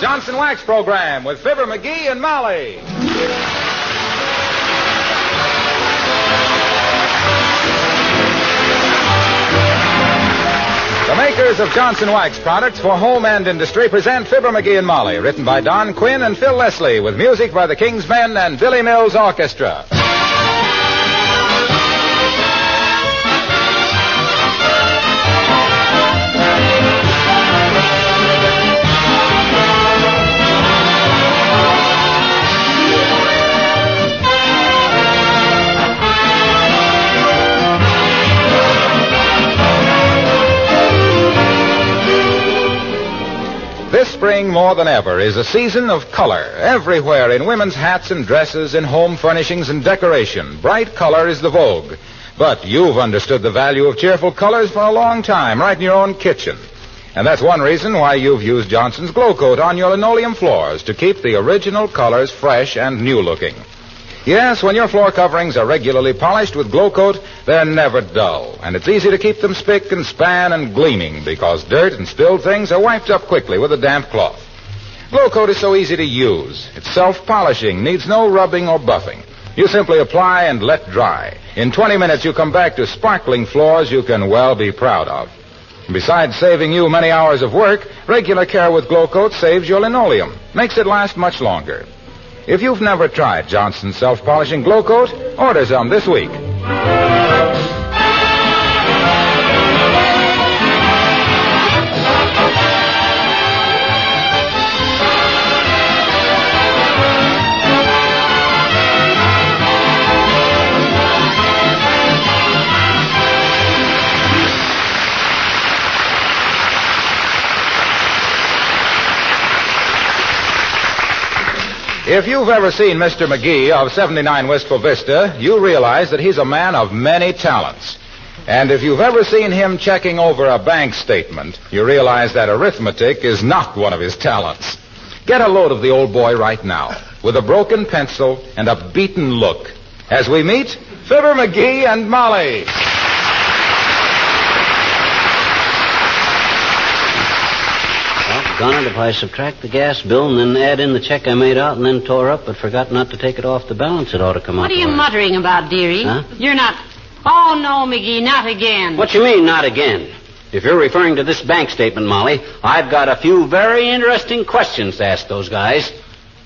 Johnson Wax program with Fibber McGee and Molly. The makers of Johnson Wax products for home and industry present Fibber McGee and Molly, written by Don Quinn and Phil Leslie, with music by the King's Men and Billy Mills Orchestra. This spring, more than ever, is a season of color. Everywhere, in women's hats and dresses, in home furnishings and decoration, bright color is the vogue. But you've understood the value of cheerful colors for a long time, right in your own kitchen. And that's one reason why you've used Johnson's Glow Coat on your linoleum floors to keep the original colors fresh and new-looking. Yes, when your floor coverings are regularly polished with Glow Coat, they're never dull. And it's easy to keep them spick and span and gleaming because dirt and spilled things are wiped up quickly with a damp cloth. Glow Coat is so easy to use. It's self-polishing, needs no rubbing or buffing. You simply apply and let dry. In 20 minutes, you come back to sparkling floors you can well be proud of. Besides saving you many hours of work, regular care with Glow Coat saves your linoleum, makes it last much longer. If you've never tried Johnson's self-polishing Glow Coat, order some this week. If you've ever seen Mr. McGee of 79 Wistful Vista, you realize that he's a man of many talents. And if you've ever seen him checking over a bank statement, you realize that arithmetic is not one of his talents. Get a load of the old boy right now, with a broken pencil and a beaten look, as we meet Fibber McGee and Molly. Doggone it, if I subtract the gas bill and then add in the check I made out and then tore up but forgot not to take it off the balance, it ought to come out. What are you muttering about, dearie? Huh? You're not... Oh, no, McGee, not again. What you mean, not again? If you're referring to this bank statement, Molly, I've got a few very interesting questions to ask those guys.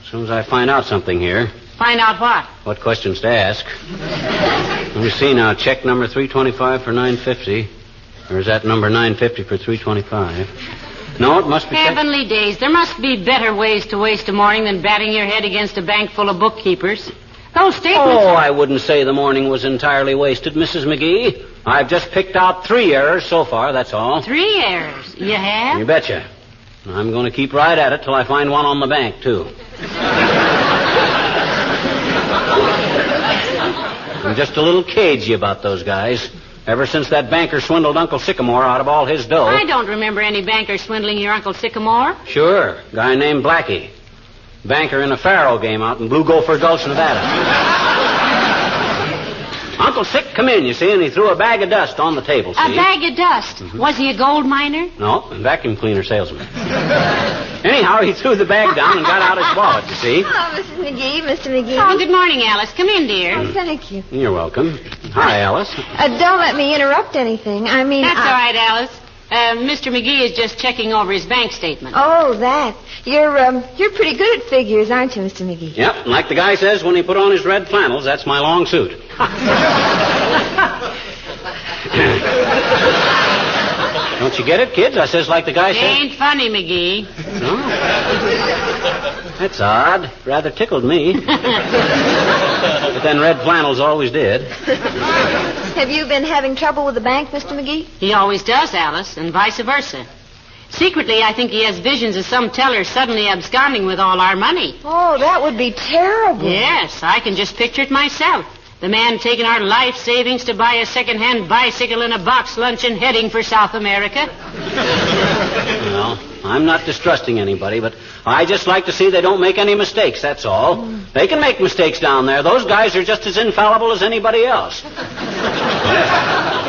As soon as I find out something here. Find out what? What questions to ask. Let me see now. Check number 325 for $9.50. Or is that number 950 for $325? No, it must be... Heavenly days. There must be better ways to waste a morning than batting your head against a bank full of bookkeepers. Those statements... Oh, I wouldn't say the morning was entirely wasted, Mrs. McGee. I've just picked out 3 errors so far, that's all. 3 errors? You have? You betcha. I'm going to keep right at it till I find one on the bank, too. I'm just a little cagey about those guys. Ever since that banker swindled Uncle Sycamore out of all his dough. I don't remember any banker swindling your Uncle Sycamore. Sure. Guy named Blackie. Banker in a faro game out in Blue Gopher Gulch, Nevada. Uncle Sick come in, you see, and he threw a bag of dust on the table, see? A bag of dust? Mm-hmm. Was he a gold miner? No, a vacuum cleaner salesman. Anyhow, he threw the bag down and got out his wallet, you see. Oh, Mrs. McGee, Mr. McGee. Oh, good morning, Alice. Come in, dear. Oh, thank you. You're welcome. Hi, Alice. Don't let me interrupt anything. I mean... That's all right, Alice. Mr. McGee is just checking over his bank statement. Oh, that. You're pretty good at figures, aren't you, Mr. McGee? Yep, and like the guy says when he put on his red flannels, that's my long suit. Don't you get it, kids? I says like the guy It says... ain't funny, McGee. No? That's odd. Rather tickled me. But then red flannels always did. Have you been having trouble with the bank, Mr. McGee? He always does, Alice, and vice versa. Secretly, I think he has visions of some teller suddenly absconding with all our money. Oh, that would be terrible. Yes, I can just picture it myself. The man taking our life savings to buy a second-hand bicycle and a box lunch and heading for South America. Well, I'm not distrusting anybody, but I just like to see they don't make any mistakes, that's all. They can make mistakes down there. Those guys are just as infallible as anybody else.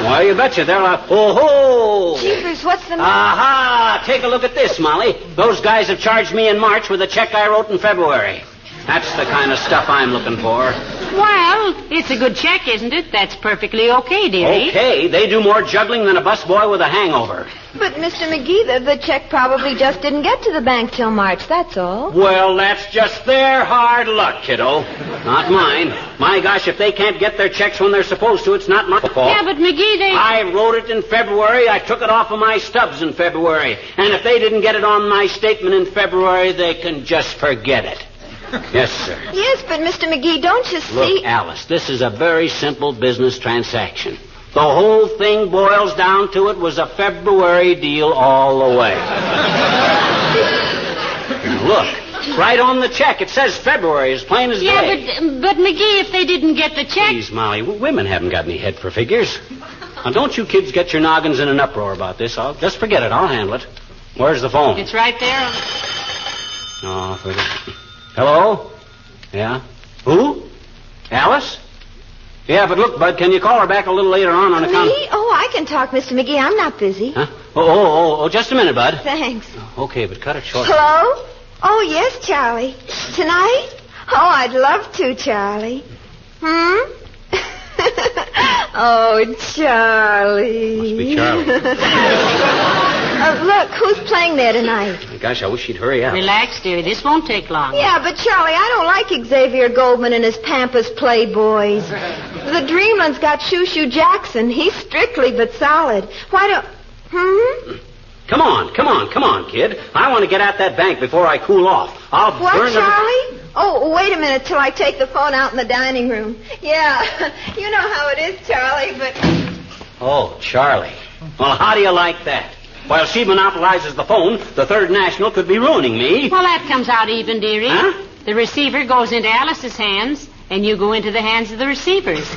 Well, you betcha. They're like, oh-ho! Jeepers, what's the matter? Aha! Take a look at this, Molly. Those guys have charged me in March with a check I wrote in February. That's the kind of stuff I'm looking for. Well, it's a good check, isn't it? That's perfectly okay, dearie. Okay, they do more juggling than a busboy with a hangover. But, Mr. McGee, the check probably just didn't get to the bank till March, that's all. Well, that's just their hard luck, kiddo. Not mine. My gosh, if they can't get their checks when they're supposed to, it's not my fault. Yeah, but McGee, I wrote it in February. I took it off of my stubs in February. And if they didn't get it on my statement in February, they can just forget it. Yes, sir. Yes, but, Mr. McGee, don't you see... Look, Alice, this is a very simple business transaction. The whole thing boils down to it was a February deal all the way. Look, right on the check, it says February, as plain as day. Yeah, but McGee, if they didn't get the check... Please, Molly, women haven't got any head for figures. Now, don't you kids get your noggins in an uproar about this. Just forget it. I'll handle it. Where's the phone? It's right there. Oh, hello? Yeah? Who? Alice? Yeah, but look, Bud, can you call her back a little later on account... Me? Oh, I can talk, Mr. McGee. I'm not busy. Huh? Oh, just a minute, Bud. Thanks. Okay, but cut it short. Hello? Oh, yes, Charlie. Tonight? Oh, I'd love to, Charlie. Oh, Charlie. Must be Charlie. Look, who's playing there tonight? Gosh, I wish she'd hurry up. Relax, dearie. This won't take long. Yeah, but Charlie, I don't like Xavier Goldman and his Pampas Playboys. The Dreamland's got Shoo Jackson. He's strictly but solid. Why don't... Come on, kid. I want to get at that bank before I cool off. I'll What, burn Charlie? Oh, wait a minute till I take the phone out in the dining room. Yeah, you know how it is, Charlie, but... Oh, Charlie. Well, how do you like that? While she monopolizes the phone, the Third National could be ruining me. Well, that comes out even, dearie. Huh? The receiver goes into Alice's hands, and you go into the hands of the receivers.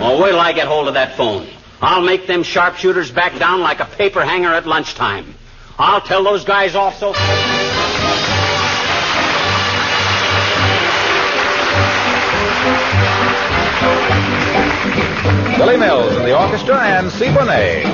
Well, wait till I get hold of that phone. I'll make them sharpshooters back down like a paper hanger at lunchtime. I'll tell those guys off so... Billy Mills in the orchestra and C. Bonet.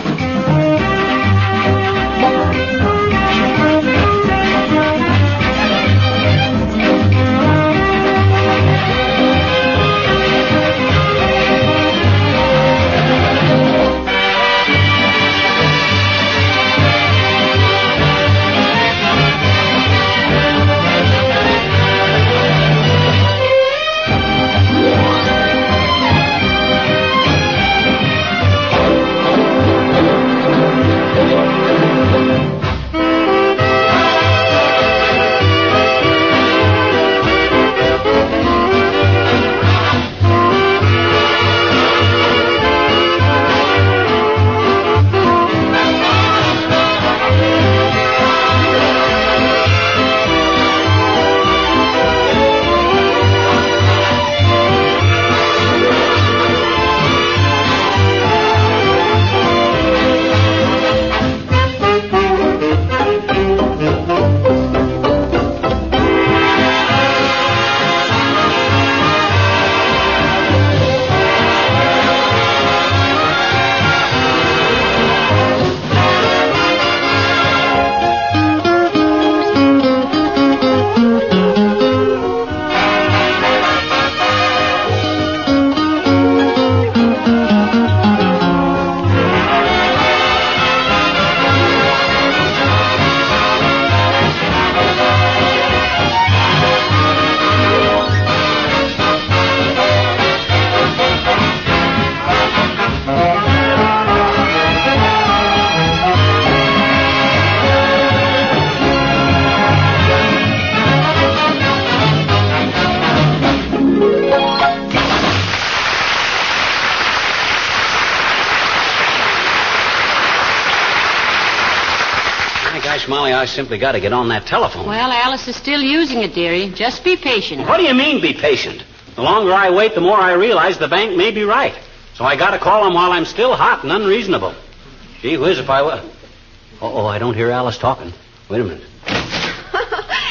Molly, I simply got to get on that telephone. Well, Alice is still using it, dearie. Just be patient. What do you mean, be patient? The longer I wait, the more I realize the bank may be right. So I got to call them while I'm still hot and unreasonable. Gee whiz, if I were... Oh, I don't hear Alice talking. Wait a minute.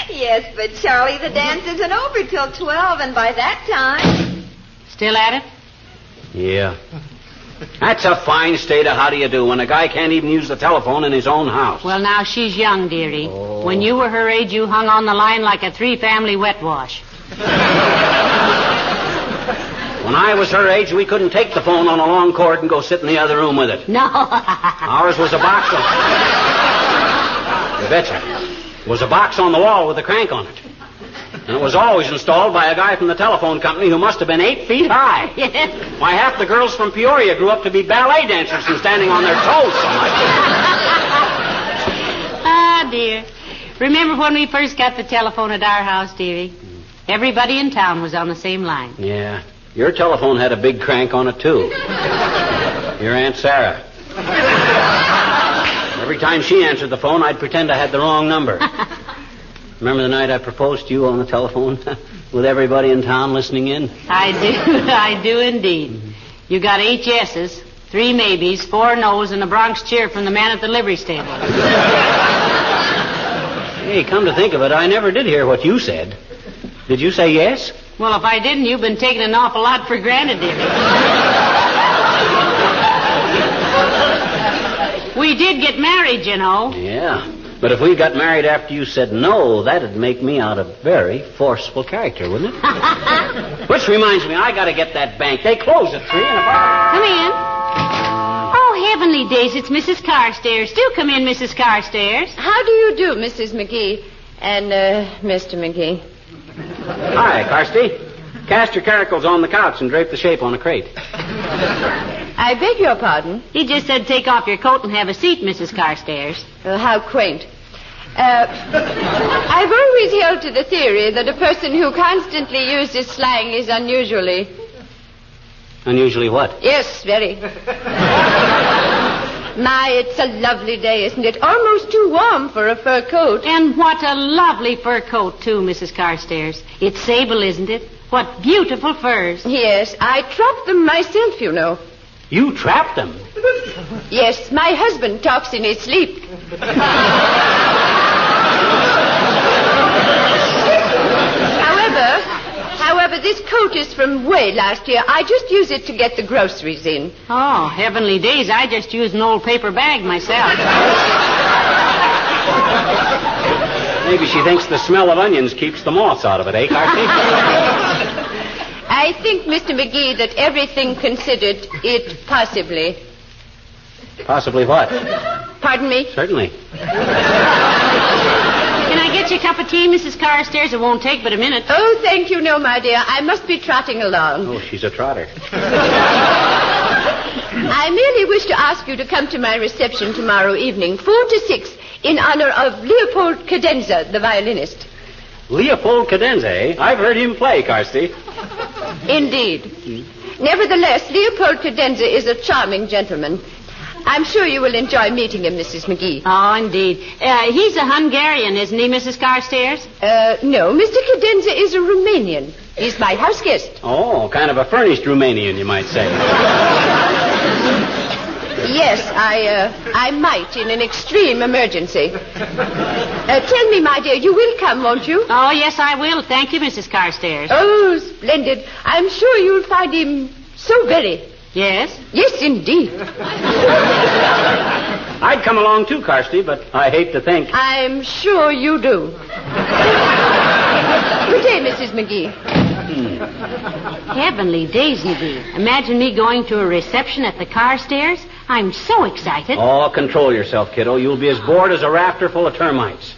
Yes, but Charlie, the dance isn't over till 12, and by that time... Still at it? Yeah. That's a fine state of how do you do when a guy can't even use the telephone in his own house. Well, now, she's young, dearie. Oh. When you were her age, you hung on the line like a 3-family wet wash. When I was her age, we couldn't take the phone on a long cord and go sit in the other room with it. No. Ours was a box on... You betcha. It was a box on the wall with a crank on it. And it was always installed by a guy from the telephone company who must have been 8 feet high. Why, half the girls from Peoria grew up to be ballet dancers from standing on their toes so much. Ah, dear. Remember when we first got the telephone at our house, dearie? Everybody in town was on the same line. Yeah. Your telephone had a big crank on it, too. Your Aunt Sarah. Every time she answered the phone, I'd pretend I had the wrong number. Remember the night I proposed to you on the telephone with everybody in town listening in? I do indeed. You got 8 yeses, 3 maybes, 4 no's, and a Bronx cheer from the man at the livery stable. Hey, come to think of it, I never did hear what you said. Did you say yes? Well, if I didn't, you've been taking an awful lot for granted, dearie. We did get married, you know. Yeah. But if we got married after you said no, that'd make me out a very forceful character, wouldn't it? Which reminds me, I gotta get that bank. They close at 3 in about... Come in. Oh, heavenly days, it's Mrs. Carstairs. Do come in, Mrs. Carstairs. How do you do, Mrs. McGee and Mr. McGee? Hi, Carsty. Cast your caracals on the couch and drape the shape on a crate. I beg your pardon? He just said take off your coat and have a seat, Mrs. Carstairs. How quaint. I've always held to the theory that a person who constantly uses slang is unusually... Unusually what? Yes, very. My, it's a lovely day, isn't it? Almost too warm for a fur coat. And what a lovely fur coat, too, Mrs. Carstairs. It's sable, isn't it? What beautiful furs. Yes, I trapped them myself, you know. You trapped them? Yes, my husband talks in his sleep. However, this coat is from way last year. I just use it to get the groceries in. Oh, heavenly days. I just use an old paper bag myself. Maybe she thinks the smell of onions keeps the moths out of it, eh, Carsty? I think, Mr. McGee, that everything considered, it possibly... Possibly what? Pardon me? Certainly. Can I get you a cup of tea, Mrs. Carstairs? It won't take but a minute. Oh, thank you, no, my dear. I must be trotting along. Oh, she's a trotter. I merely wish to ask you to come to my reception tomorrow evening, 4 to 6, in honor of Leopold Cadenza, the violinist. Leopold Cadenza, eh? I've heard him play, Carsty. Indeed. Nevertheless, Leopold Cadenza is a charming gentleman. I'm sure you will enjoy meeting him, Mrs. McGee. Oh, indeed. He's a Hungarian, isn't he, Mrs. Carstairs? No, Mr. Cadenza is a Romanian. He's my house guest. Oh, kind of a furnished Romanian, you might say. Yes, I might in an extreme emergency. Tell me, my dear, you will come, won't you? Oh, yes, I will. Thank you, Mrs. Carstairs. Oh, splendid. I'm sure you'll find him so very... Yes? Yes, indeed. I'd come along too, Carsty, but I hate to think. I'm sure you do. Good day, Mrs. McGee. Heavenly days, McGee. Imagine me going to a reception at the Carstairs. I'm so excited. Oh, control yourself, kiddo. You'll be as bored as a rafter full of termites.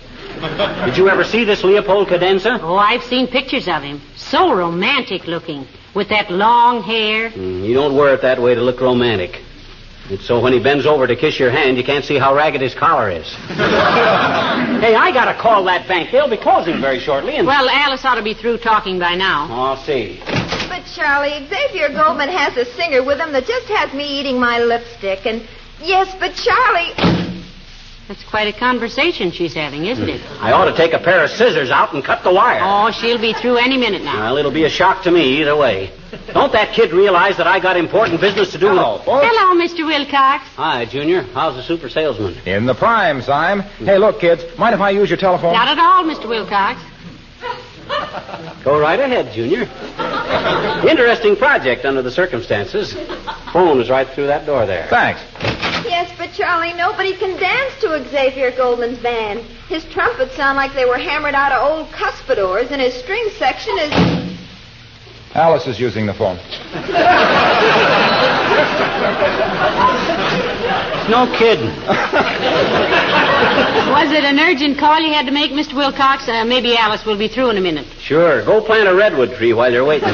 Did you ever see this Leopold Cadenza? Oh, I've seen pictures of him. So romantic looking. With that long hair. You don't wear it that way to look romantic. It's so when he bends over to kiss your hand, you can't see how ragged his collar is. Hey, I gotta call that bank. They'll be closing very shortly. And... Well, Alice ought to be through talking by now. I'll see. But, Charlie, Xavier Goldman has a singer with him that just has me eating my lipstick. And, yes, but, Charlie... That's quite a conversation she's having, isn't it? I ought to take a pair of scissors out and cut the wire. Oh, she'll be through any minute now. Well, it'll be a shock to me either way. Don't that kid realize that I got important business to do? Hello, folks. Hello, Mr. Wilcox. Hi, Junior. How's the super salesman? In the prime, Sime. Hey, look, kids. Mind if I use your telephone? Not at all, Mr. Wilcox. Go right ahead, Junior. Interesting project under the circumstances. phone is right through that door there. Thanks. Yes, but Charlie, nobody can dance to Xavier Goldman's band. His trumpets sound like they were hammered out of old cuspidors, and his string section is... Alice is using the phone. No kidding. Was it an urgent call you had to make, Mr. Wilcox? Maybe Alice will be through in a minute. Sure. Go plant a redwood tree while you're waiting.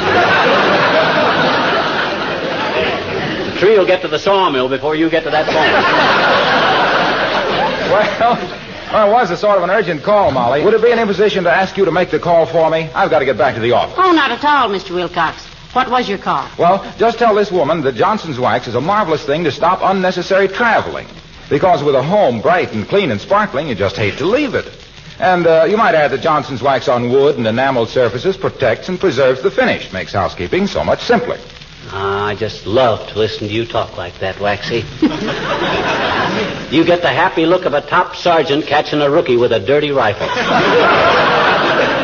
The tree will get to the sawmill before you get to that phone. Well, it was a sort of an urgent call, Molly. Would it be an imposition to ask you to make the call for me? I've got to get back to the office. Oh, not at all, Mr. Wilcox. What was your call? Well, just tell this woman that Johnson's Wax is a marvelous thing to stop unnecessary traveling. Because with a home bright and clean and sparkling, you just hate to leave it. And you might add that Johnson's Wax on wood and enameled surfaces protects and preserves the finish. Makes housekeeping so much simpler. I just love to listen to you talk like that, Waxy. You get the happy look of a top sergeant catching a rookie with a dirty rifle.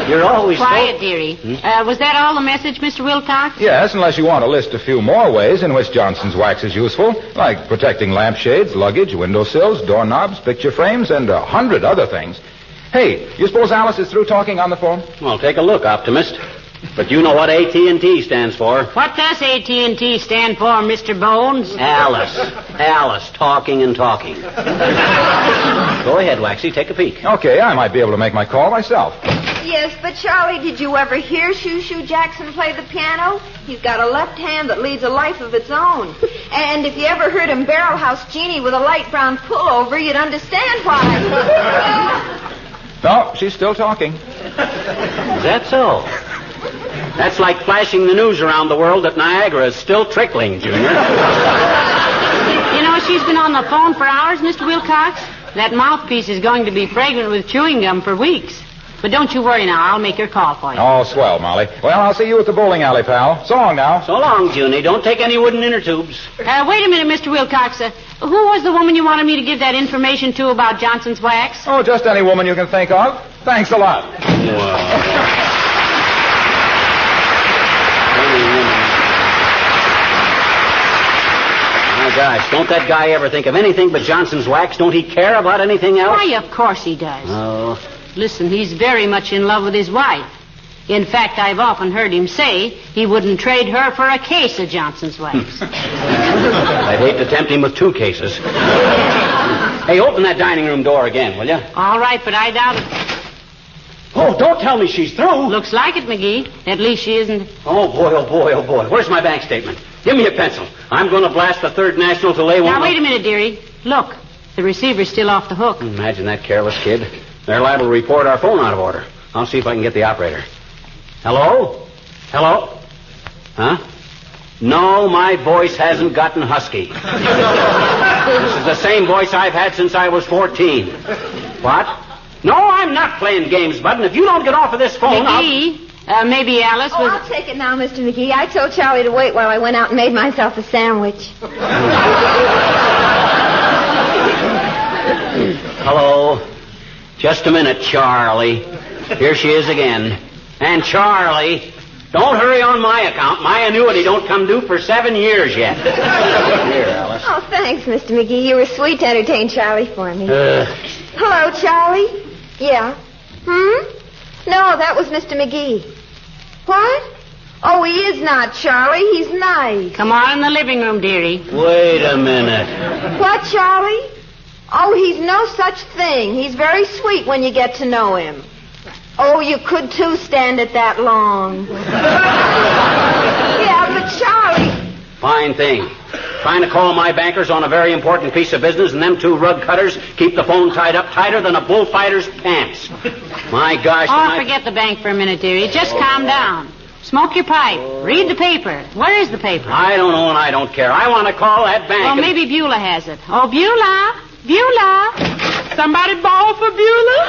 You're always quiet, dearie. Was that all the message, Mr. Wilcox? Yes, unless you want to list a few more ways in which Johnson's Wax is useful, like protecting lampshades, luggage, windowsills, doorknobs, picture frames, and 100 other things. Hey, you suppose Alice is through talking on the phone? Well, take a look, optimist. But you know what AT&T stands for. What does AT&T stand for, Mr. Bones? Alice. Alice, talking and talking. Go ahead, Waxy, take a peek. Okay, I might be able to make my call myself. Yes, but Charlie, did you ever hear Shoo Shoo Jackson play the piano? He's got a left hand that leads a life of its own. And if you ever heard him barrel house Jeannie with a light brown pullover, you'd understand why. No, she's still talking. Is that so? That's like flashing the news around the world that Niagara is still trickling, Junior. You know, she's been on the phone for hours, Mr. Wilcox. That mouthpiece is going to be fragrant with chewing gum for weeks. But don't you worry now. I'll make your call for you. Oh, swell, Molly. Well, I'll see you at the bowling alley, pal. So long now. So long, Junie. Don't take any wooden inner tubes. Wait a minute, Mr. Wilcox. Who was the woman you wanted me to give that information to about Johnson's Wax? Oh, just any woman you can think of. Thanks a lot. Wow. My gosh, don't that guy ever think of anything but Johnson's Wax? Don't he care about anything else? Why, of course he does. Oh. Listen, he's very much in love with his wife. In fact, I've often heard him say he wouldn't trade her for a case of Johnson's Wax. I'd hate to tempt him with 2 cases. Hey, open that dining room door again, will you? All right, but I doubt it. Oh, don't tell me she's through. Looks like it, McGee. At least she isn't. Oh, boy, oh, boy, oh, boy. Where's my bank statement? Give me a pencil. I'm going to blast the Third National till they won't... Now, wait a minute, dearie. Look, the receiver's still off the hook. Imagine that careless kid. They're liable to report our phone out of order. I'll see if I can get the operator. Hello? Hello? Huh? No, my voice hasn't gotten husky. This is the same voice I've had since I was 14. What? No, I'm not playing games, Bud, and if you don't get off of this phone, McGee, maybe Alice was... I'll take it now, Mr. McGee. I told Charlie to wait while I went out and made myself a sandwich. Hello? Just a minute, Charlie. Here she is again. And Charlie, don't hurry on my account. My annuity don't come due for 7 years yet. Here, Alice. Oh, thanks, Mr. McGee. You were sweet to entertain Charlie for me. Hello, Charlie? Yeah. No, that was Mr. McGee. What? Oh, he is not, Charlie. He's nice. Come on in the living room, dearie. Wait a minute. What, Charlie? Oh, he's no such thing. He's very sweet when you get to know him. Oh, you could, too, stand it that long. Yeah, but Charlie... Fine thing. Trying to call my bankers on a very important piece of business, and them 2 rug cutters keep the phone tied up tighter than a bullfighter's pants. My gosh. Oh, forget the bank for a minute, dearie. Just calm down. Smoke your pipe. Read the paper. Where is the paper? I don't know, and I don't care. I want to call that bank. Well, maybe Beulah has it. Oh, Beulah. Beulah. Somebody bawl for Beulah?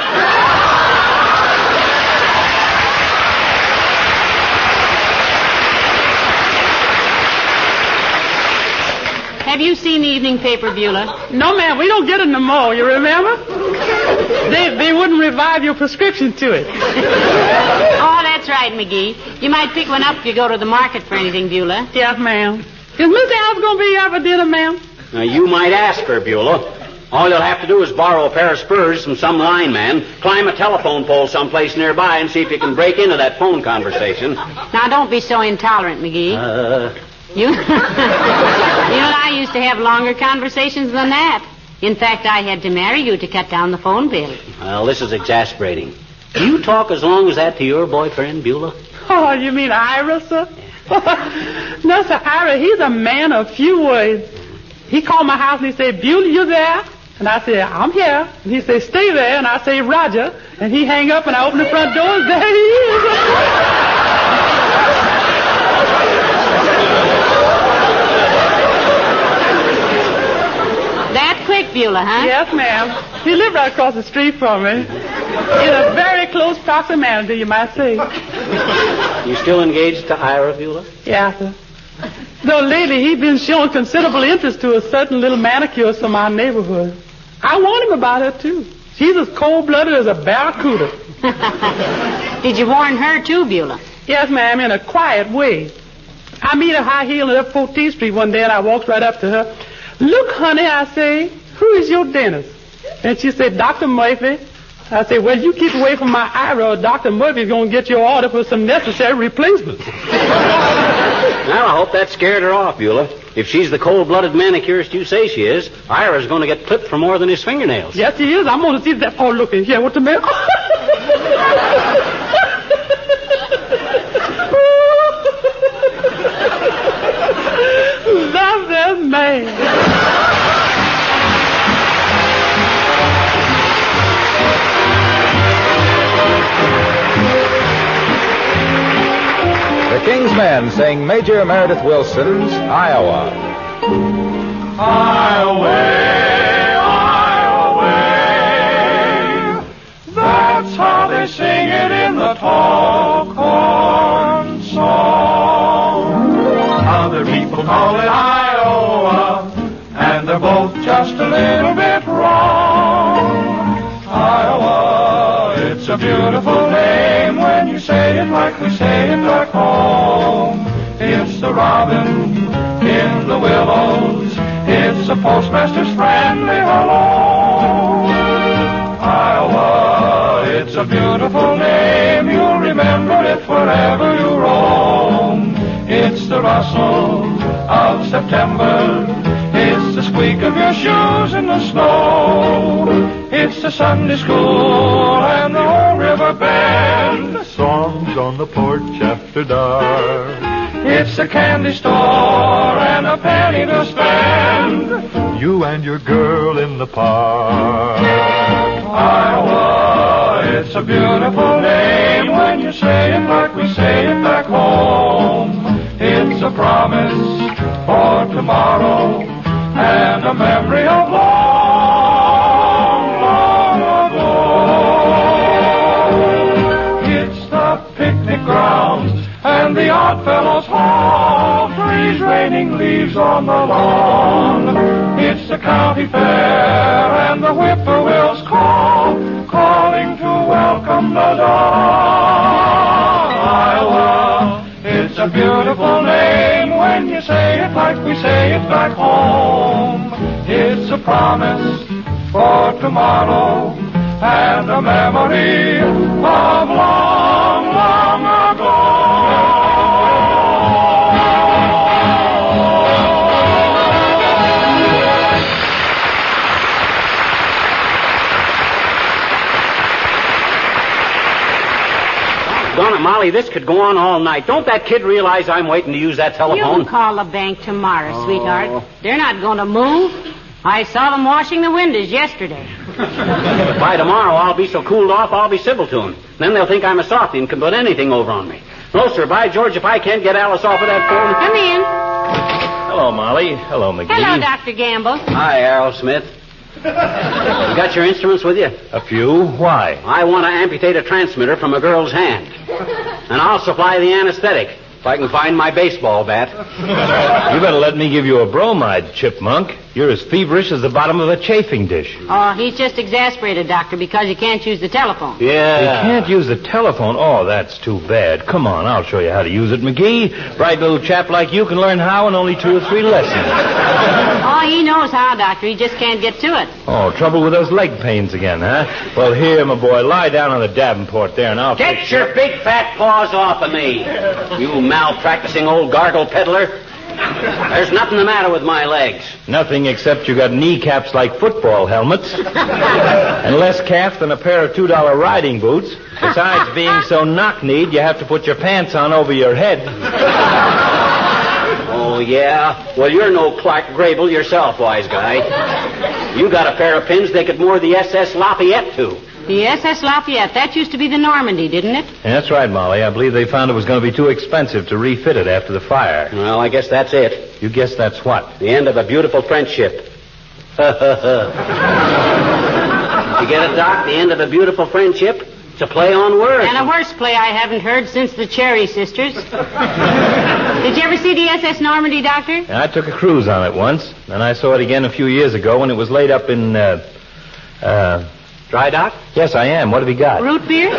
Have you seen the evening paper, Beulah? No, ma'am. We don't get it no more, you remember? They wouldn't revive your prescription to it. Oh, that's right, McGee. You might pick one up if you go to the market for anything, Beulah. Yes, ma'am. Is Miss Alice going to be here for dinner, ma'am? Now, you might ask her, Beulah. All you'll have to do is borrow a pair of spurs from some lineman, climb a telephone pole someplace nearby, and see if you can break into that phone conversation. Now, don't be so intolerant, McGee. You know, I used to have longer conversations than that. In fact, I had to marry you to cut down the phone bill. Well, this is exasperating. Do you talk as long as that to your boyfriend, Beulah? Oh, you mean Ira, sir? No, sir, Ira, he's a man of few words. He called my house and he said, Beulah, you there? And I said, I'm here. And he said, stay there. And I say, Roger. And he hang up and I open the front door and there he is. That quick, Beulah, huh? Yes, ma'am. He lived right across the street from me. In a very close proximity, you might say. You still engaged to Ira, Beulah? Yeah, sir. Though lately he's been showing considerable interest to a certain little manicurist from our neighborhood. I warned him about her, too. She's as cold-blooded as a barracuda. Did you warn her, too, Beulah? Yes, ma'am, in a quiet way. I meet her high-heeled up 14th Street one day, and I walked right up to her. Look, honey, I say, who is your dentist? And she said, Dr. Murphy. I said, well, you keep away from my Ira, or Dr. Murphy's going to get your order for some necessary replacements. Well, I hope that scared her off, Beulah. If she's the cold-blooded manicurist you say she is, Ira's going to get clipped for more than his fingernails. Yes, he is. I'm going to see that. Oh, look here. What the matter? Love that man. The King's Men sing Major Meredith Wilson's Iowa. Iowa, Iowa, that's how they sing it in the tall corn song. Other people call it Iowa, and they're both just a little bit wrong. Iowa, it's a beautiful name when you say it like we say it back home. It's the robin in the willows. It's the postmaster's friendly hello. Iowa, it's a beautiful name. You'll remember it wherever you roam. It's the rustle of September. It's the squeak of your shoes in the snow. It's the Sunday school and the old river bend. Songs on the porch after dark. It's the candy store and a penny to spend. You and your girl in the park. Iowa, it's a beautiful name when you say it like we say it back home. It's a promise for tomorrow and a memory of long, long ago. It's the picnic grounds and the Odd Fellows Hall, trees raining leaves on the lawn. It's the county fair and the whippoorwills call, calling to welcome the dawn. Iowa, it's a beautiful name when you say it like we say it back home. It's a promise for tomorrow and a memory of long, long ago. Donna, Molly, this could go on all night. Don't that kid realize I'm waiting to use that telephone? You call the bank tomorrow, sweetheart. They're not going to move. I saw them washing the windows yesterday. By tomorrow, I'll be so cooled off, I'll be civil to them. Then they'll think I'm a softy and can put anything over on me. No, sir. By George, if I can't get Alice off of that phone... Come in. Hello, Molly. Hello, McGee. Hello, Dr. Gamble. Hi, Errol Smith. You got your instruments with you? A few. Why? I want to amputate a transmitter from a girl's hand. And I'll supply the anesthetic if I can find my baseball bat. You better let me give you a bromide, chipmunk. You're as feverish as the bottom of a chafing dish. Oh, he's just exasperated, Doctor, because he can't use the telephone. Yeah. You can't use the telephone? Oh, that's too bad. Come on, I'll show you how to use it, McGee. Bright little chap like you can learn how in only 2 or 3 lessons. Oh, he knows how, Doctor. He just can't get to it. Oh, trouble with those leg pains again, huh? Well, here, my boy, lie down on the Davenport there, and I'll... Get your big fat paws off of me, you malpracticing old gargle peddler. There's nothing the matter with my legs. Nothing except you got kneecaps like football helmets. And less calf than a pair of $2 riding boots. Besides being so knock-kneed, you have to put your pants on over your head. Oh, yeah? Well, you're no Clark Grable yourself, wise guy. You got a pair of pins they could moor the SS Lafayette to. The SS Lafayette, that used to be the Normandy, didn't it? Yeah, that's right, Molly. I believe they found it was going to be too expensive to refit it after the fire. Well, I guess that's it. You guess that's what? The end of a beautiful friendship. You get it, Doc? The end of a beautiful friendship? It's a play on words. And a worse play I haven't heard since the Cherry Sisters. Did you ever see the SS Normandy, Doctor? Yeah, I took a cruise on it once, and I saw it again a few years ago when it was laid up in, Dry dock? Yes, I am. What have you got? Root beer?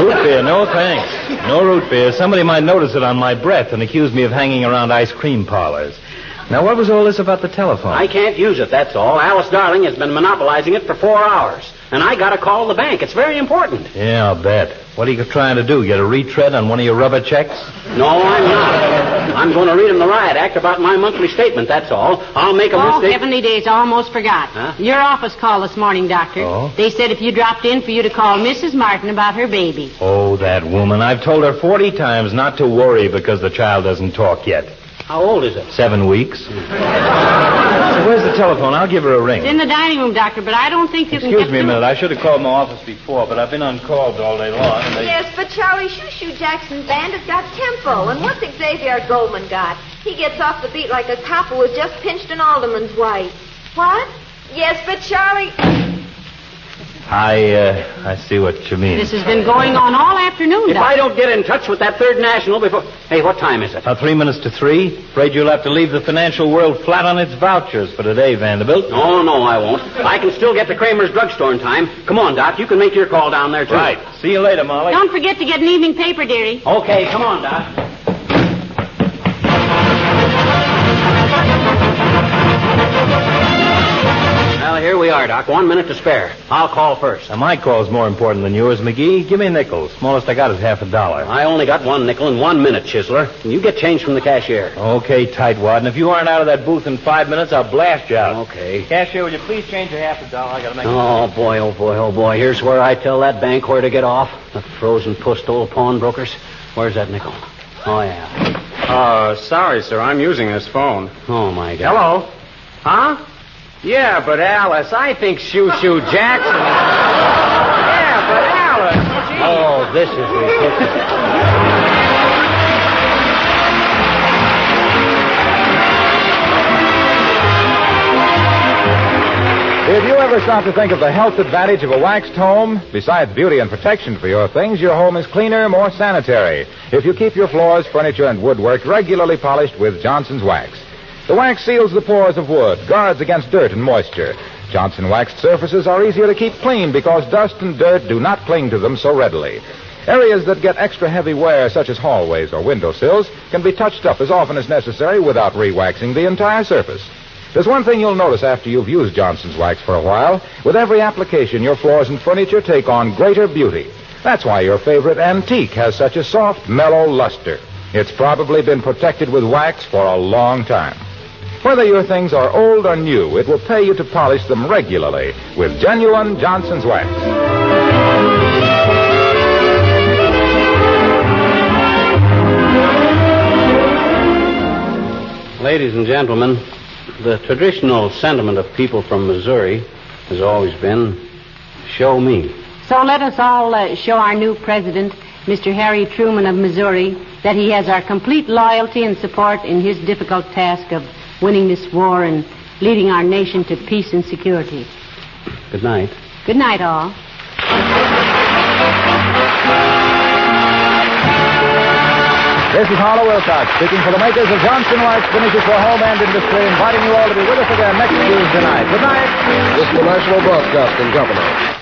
Root beer, no thanks. No root beer. Somebody might notice it on my breath and accuse me of hanging around ice cream parlors. Now, what was all this about the telephone? I can't use it, that's all. Alice Darling has been monopolizing it for 4 hours. And I got to call the bank. It's very important. Yeah, I'll bet. What are you trying to do? Get a retread on one of your rubber checks? No, I'm not. I'm going to read him the riot act about my monthly statement, that's all. I'll make a mistake. Oh, heavenly days, I almost forgot. Huh? Your office called this morning, Doctor. Oh? They said if you dropped in for you to call Mrs. Martin about her baby. Oh, that woman. I've told her 40 times not to worry because the child doesn't talk yet. How old is it? 7 weeks. Where's the telephone? I'll give her a ring. It's in the dining room, Doctor, but I don't think you can Excuse me a minute. I should have called my office before, but I've been on calls all day long. And Yes, but Charlie Shoo-Shoo Jackson's band has got tempo. And what's Xavier Goldman got? He gets off the beat like a cop who has just pinched an alderman's wife. What? Yes, but Charlie... I see what you mean. This has been going on all afternoon, If Doctor. I don't get in touch with that Third National before... Hey, what time is it? 3 minutes to 3. Afraid you'll have to leave the financial world flat on its vouchers for today, Vanderbilt. Oh, no, I won't. I can still get to Kramer's drugstore in time. Come on, Doc. You can make your call down there, too. Right. See you later, Molly. Don't forget to get an evening paper, dearie. Okay, come on, Doc. Well, here we are, Doc. 1 minute to spare. I'll call first. Now, my call's more important than yours, McGee. Give me a nickel. Smallest I got is $50. I only got 1 nickel in 1 minute, Chisler. And you get change from the cashier. Okay, tightwad. And if you aren't out of that booth in 5 minutes, I'll blast you out. Okay. Cashier, would you please change your $50? I gotta make Oh, boy, oh, boy, oh, boy. Here's where I tell that bank where to get off. The frozen pussed old pawnbrokers. Where's that nickel? Oh, yeah. Sorry, sir. I'm using this phone. Oh, my God. Hello? Huh? Yeah, but Alice, I think Shoo-Shoo Jackson... Yeah, but Alice... Oh, this is ridiculous. If you ever stop to think of the health advantage of a waxed home, besides beauty and protection for your things, your home is cleaner, more sanitary. If you keep your floors, furniture, and woodwork regularly polished with Johnson's Wax. The wax seals the pores of wood, guards against dirt and moisture. Johnson waxed surfaces are easier to keep clean because dust and dirt do not cling to them so readily. Areas that get extra heavy wear, such as hallways or windowsills, can be touched up as often as necessary without re-waxing the entire surface. There's one thing you'll notice after you've used Johnson's Wax for a while. With every application, your floors and furniture take on greater beauty. That's why your favorite antique has such a soft, mellow luster. It's probably been protected with wax for a long time. Whether your things are old or new, it will pay you to polish them regularly with genuine Johnson's Wax. Ladies and gentlemen, the traditional sentiment of people from Missouri has always been, show me. So let us all show our new president, Mr. Harry Truman of Missouri, that he has our complete loyalty and support in his difficult task of winning this war and leading our nation to peace and security. Good night. Good night, all. This is Harlow Wilcox speaking for the makers of Johnson White's Finishes for Home and Industry, inviting you all to be with us again next Tuesday night. Good night. This is the National Broadcasting Company.